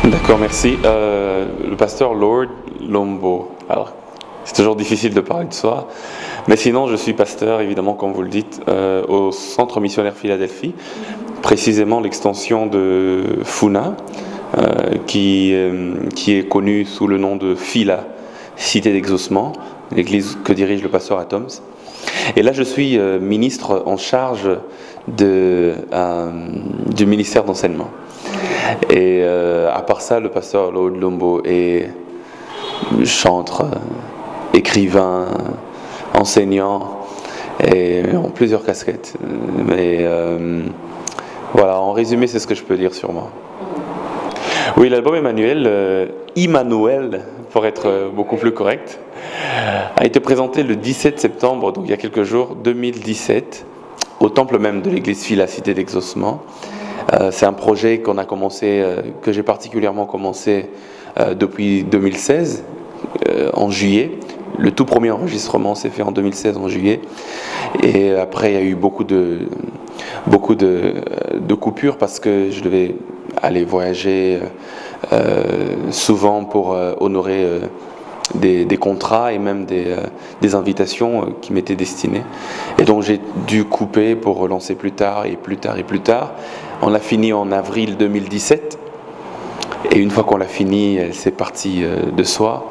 D'accord, merci. Le pasteur Lord Lombo. Alors, c'est toujours difficile de parler de soi, mais sinon, je suis pasteur, évidemment, comme vous le dites, au Centre missionnaire Philadelphie, précisément l'extension de Funa, qui est connue sous le nom de Phila, Cité d'Exaucement, l'église que dirige le pasteur Atoms. Et là, je suis ministre en charge du ministère d'enseignement. Et à part ça, le pasteur Lord Lombo est chantre, écrivain, enseignant, et en plusieurs casquettes. Mais voilà, en résumé, c'est ce que je peux dire sur moi. Oui, l'album Emmanuel, Immanuel, pour être beaucoup plus correct, a été présenté le 17 septembre, donc il y a quelques jours, 2017, au temple même de l'église Phila, Cité d'Exaucement. C'est un projet qu'on a commencé, que j'ai particulièrement commencé depuis 2016, en juillet. Le tout premier enregistrement s'est fait en 2016, en juillet. Et après, il y a eu beaucoup de coupures parce que je devais aller voyager souvent pour honorer des contrats et même des invitations qui m'étaient destinées. Et donc j'ai dû couper pour relancer plus tard et plus tard et plus tard. On l'a fini en avril 2017. Et une fois qu'on l'a fini, c'est parti de soi.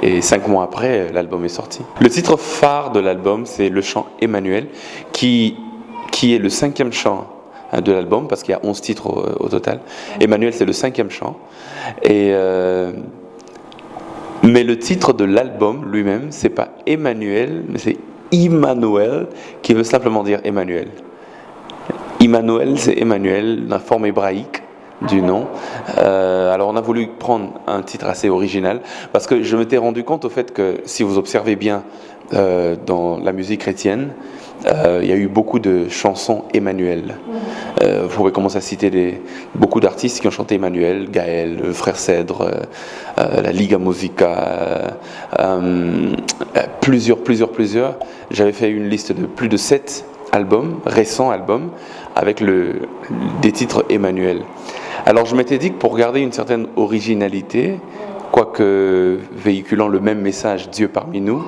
Et 5 mois après, l'album est sorti. Le titre phare de l'album, c'est le chant Emmanuel, qui est le 5e chant de l'album, parce qu'il y a 11 titres au total. Emmanuel, c'est le 5e chant. Mais le titre de l'album lui-même, c'est pas Emmanuel, mais c'est Immanuel, qui veut simplement dire Emmanuel. Immanuel, c'est Emmanuel, la forme hébraïque du nom. Alors on a voulu prendre un titre assez original, parce que je m'étais rendu compte au fait que, si vous observez bien dans la musique chrétienne, il y a eu beaucoup de chansons Emmanuel. Vous pouvez commencer à citer beaucoup d'artistes qui ont chanté Emmanuel, Gaël, Frère Cèdre, la Liga Musica, plusieurs. J'avais fait une liste de plus de 7 albums, récents albums, avec des titres Emmanuel. Alors je m'étais dit que pour garder une certaine originalité, quoique véhiculant le même message, Dieu parmi nous,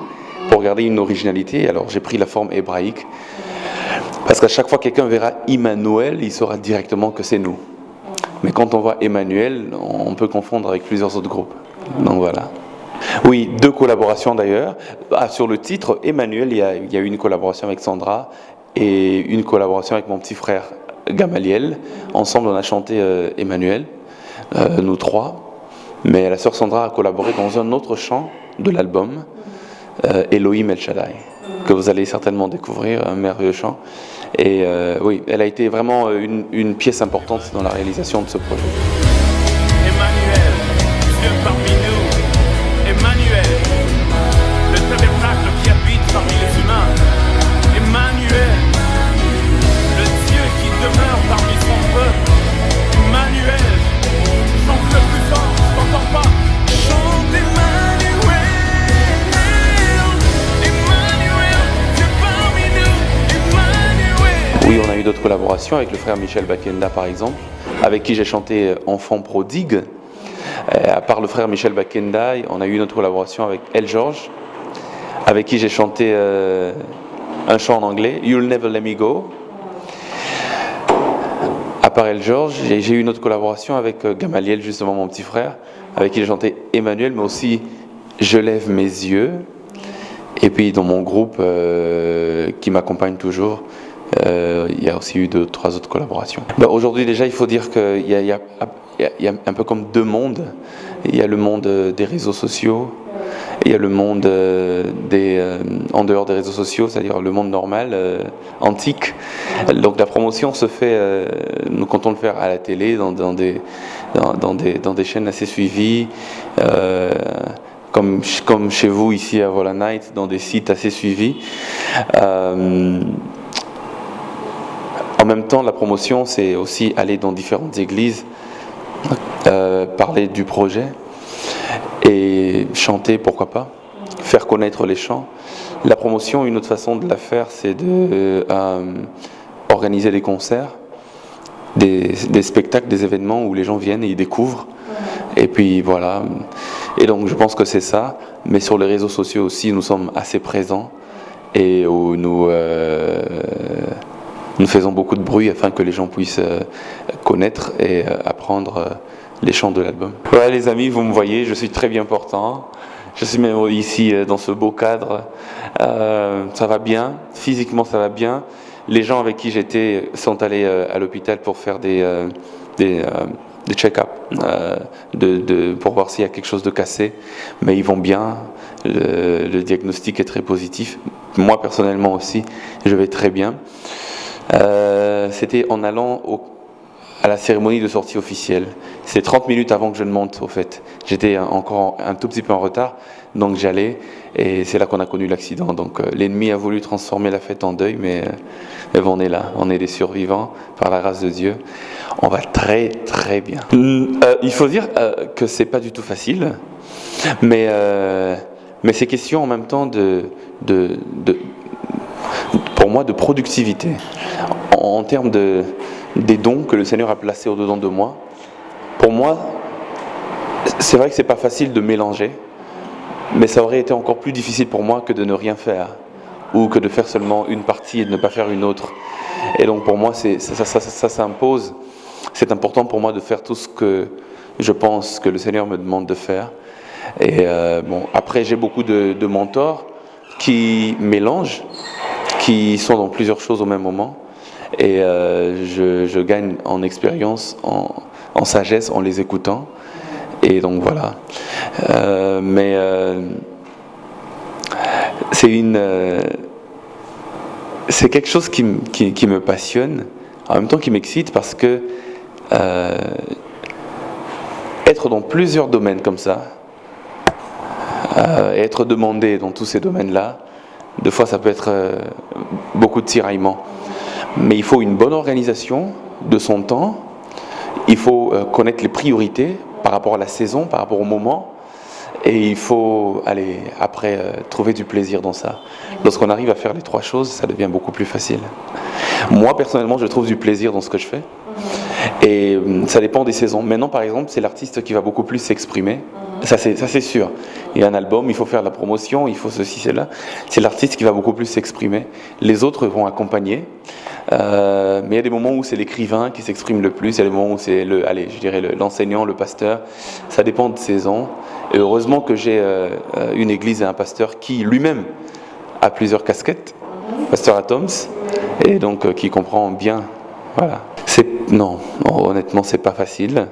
pour garder une originalité, alors j'ai pris la forme hébraïque, parce qu'à chaque fois que quelqu'un verra Immanuel, il saura directement que c'est nous. Mais quand on voit Emmanuel, on peut confondre avec plusieurs autres groupes. Donc voilà. Oui, 2 collaborations d'ailleurs. Sur le titre Emmanuel, il y a eu une collaboration avec Sandra et une collaboration avec mon petit frère Gamaliel. Ensemble, on a chanté Emmanuel, nous 3. Mais la sœur Sandra a collaboré dans un autre chant de l'album, Elohim El Shaddai, que vous allez certainement découvrir, un merveilleux chant. Et oui, elle a été vraiment une pièce importante dans la réalisation de ce projet. Emmanuel, Dieu parmi nous. Emmanuel, le tabernacle qui habite parmi les humains. Emmanuel, le Dieu qui demeure parmi son peuple. Emmanuel, chante le plus fort, je t'entends pas. Chante Emmanuel, Emmanuel, Dieu parmi nous. Emmanuel. Oui, on a eu d'autres collaborations avec le frère Michel Bakenda par exemple, avec qui j'ai chanté Enfant prodigue. À part le frère Michel Bakenda, on a eu une autre collaboration avec El George, avec qui j'ai chanté un chant en anglais, You'll Never Let Me Go. À part El George, j'ai eu une autre collaboration avec Gamaliel, justement mon petit frère, avec qui j'ai chanté Emmanuel, mais aussi Je lève mes yeux. Et puis dans mon groupe qui m'accompagne toujours, il y a aussi eu 3 autres collaborations. Aujourd'hui déjà, il faut dire qu'il y a un peu comme 2 mondes. Il y a le monde des réseaux sociaux, et il y a le monde en dehors des réseaux sociaux, c'est-à-dire le monde normal, antique. Donc la promotion se fait, nous comptons le faire à la télé, dans des chaînes assez suivies, comme chez vous ici à Vola Night, dans des sites assez suivis. En même temps, la promotion, c'est aussi aller dans différentes églises, parler du projet et chanter, pourquoi pas, faire connaître les chants. La promotion, une autre façon de la faire, c'est d'organiser des concerts, des spectacles, des événements où les gens viennent et ils découvrent. Et puis voilà. Et donc je pense que c'est ça. Mais sur les réseaux sociaux aussi, nous sommes assez présents et où nous faisons beaucoup de bruit afin que les gens puissent connaître et apprendre les chants de l'album. Ouais, les amis, vous me voyez, je suis très bien portant. Je suis même ici dans ce beau cadre. Ça va bien, physiquement ça va bien. Les gens avec qui j'étais sont allés à l'hôpital pour faire des check-up, pour voir s'il y a quelque chose de cassé. Mais ils vont bien, le diagnostic est très positif. Moi personnellement aussi, je vais très bien. C'était en allant à la cérémonie de sortie officielle. C'est 30 minutes avant que je ne monte, au fait. J'étais encore un tout petit peu en retard, donc j'allais, et c'est là qu'on a connu l'accident. Donc l'ennemi a voulu transformer la fête en deuil, mais on est là, on est des survivants, par la grâce de Dieu. On va très très bien. Il faut dire que c'est pas du tout facile, mais c'est question en même temps pour moi, de productivité. En termes des dons que le Seigneur a placés au-dedans de moi, pour moi, c'est vrai que c'est pas facile de mélanger, mais ça aurait été encore plus difficile pour moi que de ne rien faire, ou que de faire seulement une partie et de ne pas faire une autre. Et donc pour moi, ça s'impose. C'est important pour moi de faire tout ce que je pense que le Seigneur me demande de faire. Et après, j'ai beaucoup de mentors qui mélangent, qui sont dans plusieurs choses au même moment. Et je gagne en expérience, en sagesse en les écoutant. Et donc voilà. C'est quelque chose qui me passionne, en même temps qui m'excite, parce que être dans plusieurs domaines comme ça, et être demandé dans tous ces domaines-là, des fois ça peut être beaucoup de tiraillements. Mais il faut une bonne organisation de son temps, il faut connaître les priorités par rapport à la saison, par rapport au moment, et il faut trouver du plaisir dans ça. Lorsqu'on arrive à faire les trois choses, ça devient beaucoup plus facile. Moi personnellement, je trouve du plaisir dans ce que je fais, et ça dépend des saisons. Maintenant par exemple, c'est l'artiste qui va beaucoup plus s'exprimer. Ça c'est sûr. Il y a un album, il faut faire la promotion, il faut ceci, cela. C'est l'artiste qui va beaucoup plus s'exprimer. Les autres vont accompagner. Mais il y a des moments où c'est l'écrivain qui s'exprime le plus. Il y a des moments où c'est l'enseignant, le pasteur. Ça dépend de saison. Et heureusement que j'ai une église et un pasteur qui lui-même a plusieurs casquettes. Pasteur Atoms. Et donc qui comprend bien. Voilà. Non, honnêtement, c'est pas facile.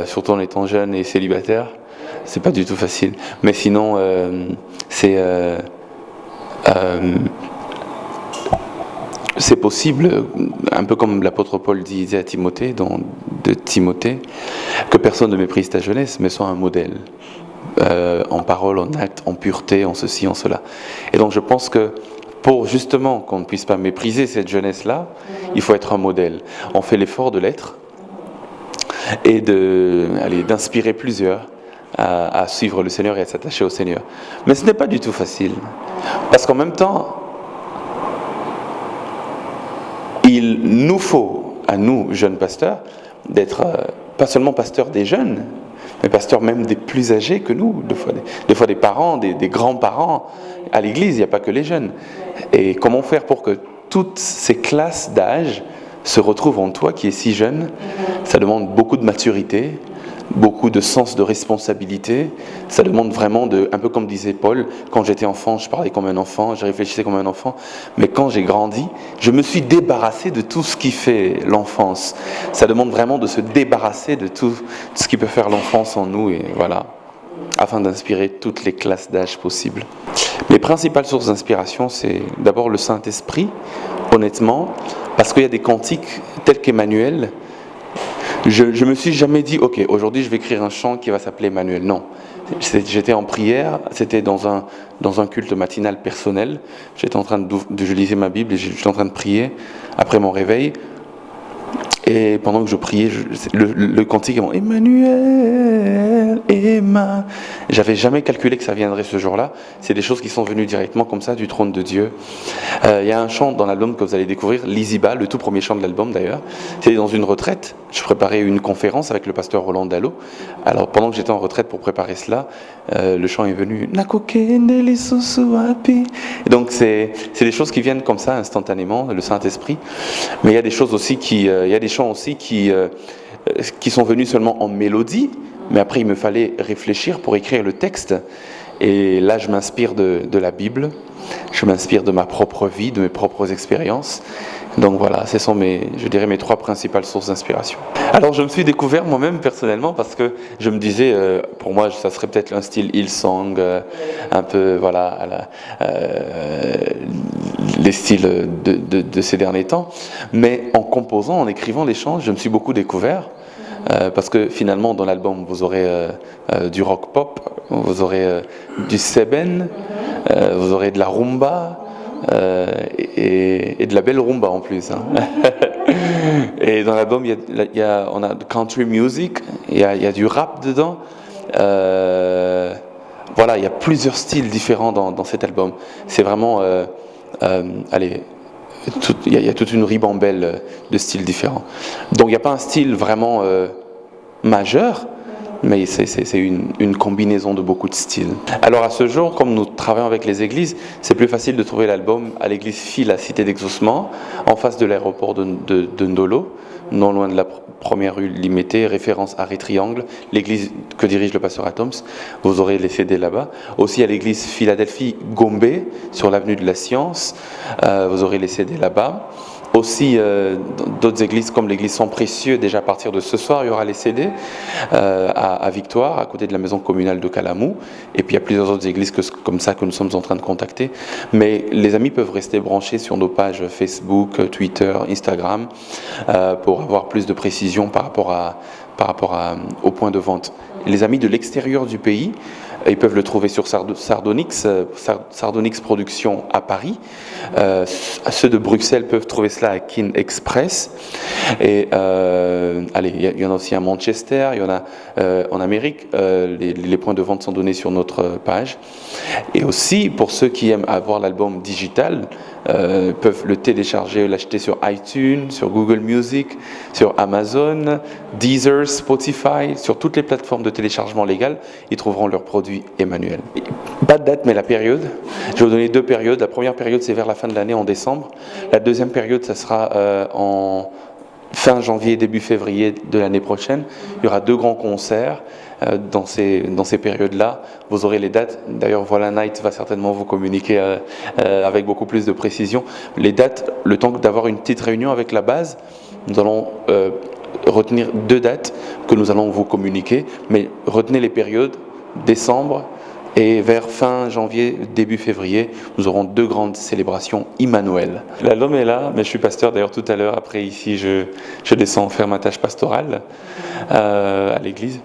Surtout en étant jeune et célibataire. C'est pas du tout facile. Mais sinon, c'est possible, un peu comme l'apôtre Paul disait à Timothée, de Timothée, que personne ne méprise ta jeunesse, mais sois un modèle. En parole, en acte, en pureté, en ceci, en cela. Et donc je pense que pour justement qu'on ne puisse pas mépriser cette jeunesse-là, il faut être un modèle. On fait l'effort de l'être et d'inspirer plusieurs à suivre le Seigneur et à s'attacher au Seigneur. Mais ce n'est pas du tout facile. Parce qu'en même temps, il nous faut, à nous, jeunes pasteurs, d'être pas seulement pasteurs des jeunes, mais pasteurs même des plus âgés que nous, des fois des parents, des grands-parents. À l'église, il n'y a pas que les jeunes. Et comment faire pour que toutes ces classes d'âge se retrouvent en toi qui es si jeune? Ça demande beaucoup de maturité, beaucoup de sens de responsabilité. Ça demande vraiment un peu comme disait Paul, quand j'étais enfant, je parlais comme un enfant, je réfléchissais comme un enfant. Mais quand j'ai grandi, je me suis débarrassé de tout ce qui fait l'enfance. Ça demande vraiment de se débarrasser de tout ce qui peut faire l'enfance en nous, et voilà, afin d'inspirer toutes les classes d'âge possibles. Les principales sources d'inspiration, c'est d'abord le Saint-Esprit, honnêtement, parce qu'il y a des cantiques tels qu'Emmanuel. Je me suis jamais dit, ok, aujourd'hui je vais écrire un chant qui va s'appeler Emmanuel. Non, j'étais en prière, c'était dans un culte matinal personnel. J'étais en train je lisais ma Bible et j'étais en train de prier après mon réveil. Et pendant que je priais, le cantique est Emmanuel, Emma. J'avais jamais calculé que ça viendrait ce jour-là. C'est des choses qui sont venues directement comme ça du trône de Dieu. Il y a un chant dans l'album que vous allez découvrir, Liziba, le tout premier chant de l'album d'ailleurs. C'était dans une retraite. Je préparais une conférence avec le pasteur Roland Dallot. Alors pendant que j'étais en retraite pour préparer cela, le chant est venu. Et donc c'est des choses qui viennent comme ça instantanément, le Saint-Esprit. Mais il y a des choses aussi il y a des chants aussi qui sont venus seulement en mélodie, mais après il me fallait réfléchir pour écrire le texte. Et là, je m'inspire de la Bible, je m'inspire de ma propre vie, de mes propres expériences. Donc voilà, ce sont mes 3 principales sources d'inspiration. Alors je me suis découvert moi-même personnellement parce que je me disais, pour moi, ça serait peut-être un style Hillsong, un peu voilà, les styles de ces derniers temps. Mais en composant, en écrivant les chants, je me suis beaucoup découvert. Parce que finalement, dans l'album, vous aurez du rock pop, vous aurez du seben, vous aurez de la rumba, et de la belle rumba en plus. Hein. Et dans l'album, on a country music, il y a du rap dedans. Voilà, il y a plusieurs styles différents dans cet album. C'est vraiment, il y a toute une ribambelle de styles différents. Donc il n'y a pas un style vraiment majeur, mais c'est une combinaison de beaucoup de styles. Alors à ce jour, comme nous travaillons avec les églises, c'est plus facile de trouver l'album à l'église Phil à Cité d'Exaucement, en face de l'aéroport de Ndolo, non loin de la première rue Limété, référence Arrêt Triangle, l'église que dirige le pasteur Atoms. Vous aurez les CD là-bas. Aussi à l'église Philadelphie Gombe, sur l'avenue de la Science, vous aurez les CD là-bas. Aussi, d'autres églises comme l'église Sang Précieux, déjà à partir de ce soir, il y aura les CD à Victoire, à côté de la maison communale de Calamou. Et puis il y a plusieurs autres églises comme ça que nous sommes en train de contacter. Mais les amis peuvent rester branchés sur nos pages Facebook, Twitter, Instagram, pour avoir plus de précisions par rapport au point de vente. Les amis de l'extérieur du pays, ils peuvent le trouver sur Sardonyx Productions à Paris. Ceux de Bruxelles peuvent trouver cela à Kin Express. Et il y en a aussi à Manchester, il y en a en Amérique. Les points de vente sont donnés sur notre page. Et aussi, pour ceux qui aiment avoir l'album digital, peuvent le télécharger, l'acheter sur iTunes, sur Google Music, sur Amazon, Deezer, Spotify, sur toutes les plateformes de téléchargement légal, ils trouveront leur produit Emmanuel. Pas de date, mais la période. Je vais vous donner 2 périodes. La première période, c'est vers la fin de l'année, en décembre. La deuxième période, ça sera en fin janvier, début février de l'année prochaine. Il y aura 2 grands concerts. Dans ces périodes-là, vous aurez les dates. D'ailleurs, Voilà Night va certainement vous communiquer avec beaucoup plus de précision les dates, le temps d'avoir une petite réunion avec la base. Nous allons retenir 2 dates que nous allons vous communiquer, mais retenez les périodes, décembre et vers fin janvier, début février, nous aurons 2 grandes célébrations Emmanuel. L'album est là, mais je suis pasteur. D'ailleurs, tout à l'heure, après ici, je descends faire ma tâche pastorale à l'église.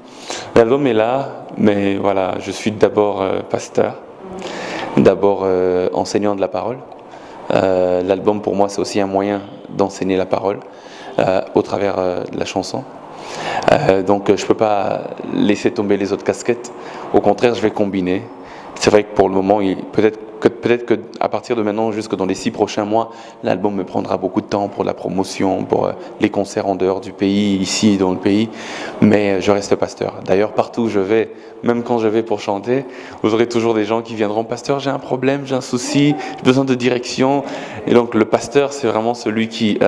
L'album est là, mais voilà, je suis d'abord pasteur, d'abord enseignant de la parole. L'album, pour moi, c'est aussi un moyen d'enseigner la parole au travers de la chanson. Donc je ne peux pas laisser tomber les autres casquettes. Au contraire, je vais combiner. C'est vrai que pour le moment, peut-être qu'à partir de maintenant, jusque dans les 6 prochains mois, l'album me prendra beaucoup de temps pour la promotion, pour les concerts en dehors du pays, ici dans le pays. Mais je reste pasteur. D'ailleurs, partout où je vais, même quand je vais pour chanter, vous aurez toujours des gens qui viendront. Pasteur, j'ai un problème, j'ai un souci, j'ai besoin de direction. Et donc le pasteur, c'est vraiment celui qui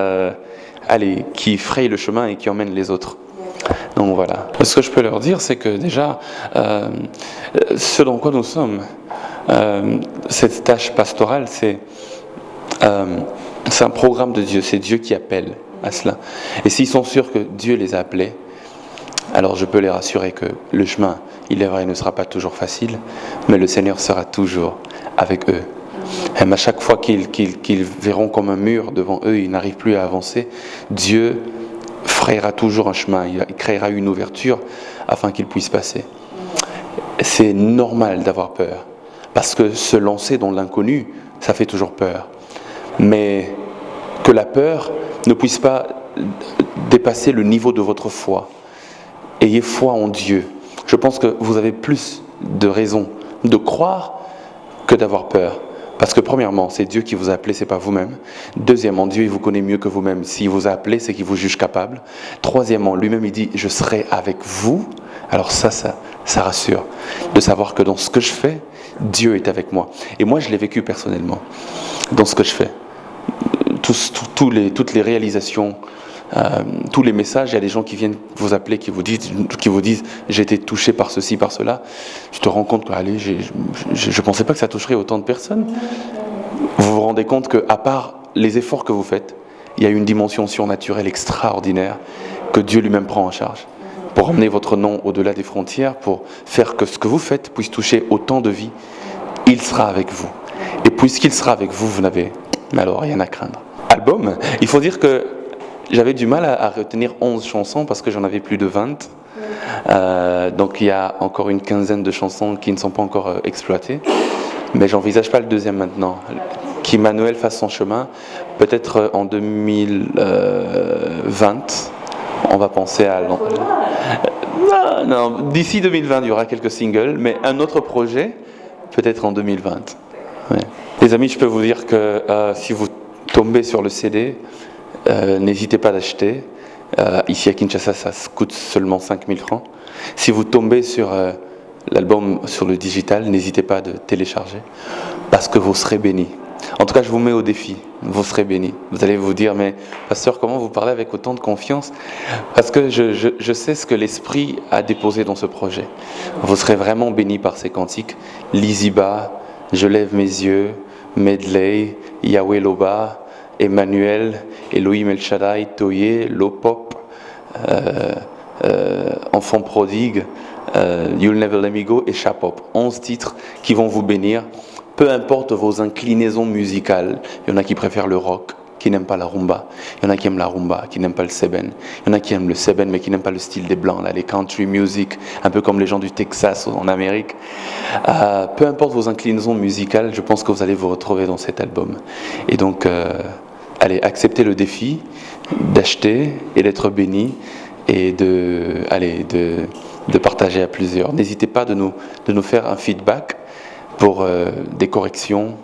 fraye le chemin et qui emmène les autres. Donc voilà. Ce que je peux leur dire, c'est que déjà, ce dans quoi nous sommes, cette tâche pastorale, c'est un programme de Dieu. C'est Dieu qui appelle à cela. Et s'ils sont sûrs que Dieu les a appelés, alors je peux les rassurer que le chemin, il est vrai, ne sera pas toujours facile, mais le Seigneur sera toujours avec eux. Et à chaque fois qu'ils verront comme un mur devant eux, ils n'arrivent plus à avancer, Dieu frayera toujours un chemin, il créera une ouverture afin qu'ils puissent passer. C'est normal d'avoir peur, parce que se lancer dans l'inconnu, ça fait toujours peur. Mais que la peur ne puisse pas dépasser le niveau de votre foi. Ayez foi en Dieu. Je pense que vous avez plus de raisons de croire que d'avoir peur. Parce que premièrement, c'est Dieu qui vous a appelé, c'est pas vous-même. Deuxièmement, Dieu il vous connaît mieux que vous-même. S'il vous a appelé, c'est qu'il vous juge capable. Troisièmement, lui-même il dit, je serai avec vous. Alors ça rassure de savoir que dans ce que je fais, Dieu est avec moi. Et moi, je l'ai vécu personnellement dans ce que je fais. Toutes les réalisations, tous les messages, il y a des gens qui viennent vous appeler, qui vous disent j'ai été touché par ceci, par cela. Tu te rends compte que allez, je ne pensais pas que ça toucherait autant de personnes. Vous vous rendez compte qu'à part les efforts que vous faites, il y a une dimension surnaturelle extraordinaire que Dieu lui-même prend en charge pour emmener votre nom au-delà des frontières, pour faire que ce que vous faites puisse toucher autant de vies. Il sera avec vous. Et puisqu'il sera avec vous, vous n'avez alors rien à craindre. Album, il faut dire que j'avais du mal à retenir 11 chansons parce que j'en avais plus de 20. Donc il y a encore une quinzaine de chansons qui ne sont pas encore exploitées. Mais j'envisage pas le deuxième maintenant. Qu'Emmanuel fasse son chemin. Peut-être en 2020, on va penser à... Non, d'ici 2020, il y aura quelques singles, mais un autre projet, peut-être en 2020. Ouais. Les amis, je peux vous dire que si vous tombez sur le CD, n'hésitez pas à l'acheter. Ici à Kinshasa, ça coûte seulement 5 000 francs. Si vous tombez sur l'album sur le digital, n'hésitez pas à télécharger, parce que vous serez bénis. En tout cas, je vous mets au défi, vous serez bénis. Vous allez vous dire, mais pasteur, comment vous parlez avec autant de confiance? Parce que je sais ce que l'Esprit a déposé dans ce projet. Vous serez vraiment bénis par ces cantiques. Liziba, Je lève mes yeux, Medley, Yahweh Loba, Emmanuel, Elohim El Shaddai, Toye, Lopop, Enfant prodigue, You'll Never Let Me Go et Chapop. 11 titres qui vont vous bénir. Peu importe vos inclinaisons musicales, il y en a qui préfèrent le rock, qui n'aiment pas la rumba. Il y en a qui aiment la rumba, qui n'aiment pas le seben. Il y en a qui aiment le seben, mais qui n'aiment pas le style des blancs, là, les country music, un peu comme les gens du Texas en Amérique. Peu importe vos inclinaisons musicales, je pense que vous allez vous retrouver dans cet album. Et donc, allez, acceptez le défi d'acheter et d'être béni et de partager à plusieurs. N'hésitez pas de nous faire un feedback pour des corrections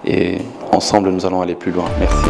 et ensemble nous allons aller plus loin. Merci.